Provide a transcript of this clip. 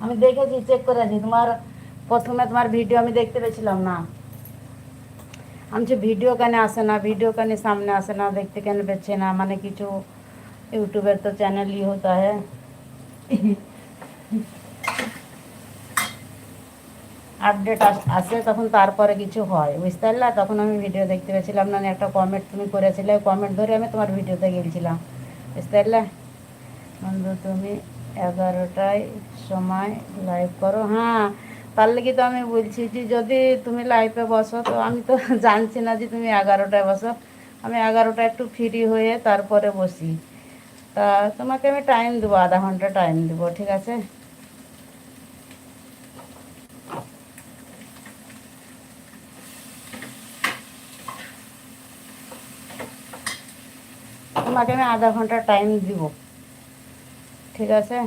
আমি দেখেছি, চেক করেছি। তোমার প্রথমে তোমার ভিডিও আমি দেখতে পেয়েছিলাম না। আমি যে ভিডিও কেন আসে না, ভিডিও কেন সামনে আসে না, দেখতে কেন পেচ্ছে না, মানে কিছু ইউটিউবের তো চ্যানেল ই হতা হ্যাঁ, আপডেট আসে তখন, তারপরে কিছু হয়, বুঝতে পারলা? তখন আমি ভিডিও দেখতে পেয়েছিলাম না, একটা কমেন্ট তুমি করেছিলে, কমেন্ট ধরে আমি তোমার ভিডিওতে গেছিলাম, বুঝতে পারলে? বন্ধু তুমি 11টায় সময় লাইভ করো? হ্যাঁ, তার লেগে তো আমি বলছি যে যদি তুমি লাইভে বসো, তো আমি তো জানছি না যে তুমি 11টায় বসো। আমি 11টায় একটু ফ্রি হয়ে তারপরে বসি। তা তোমাকে আমি টাইম দেবো, আধা ঘন্টা টাইম দেবো, ঠিক আছে? তোমাকে আমি আধা ঘন্টা টাইম দিব, ঠিক আছে?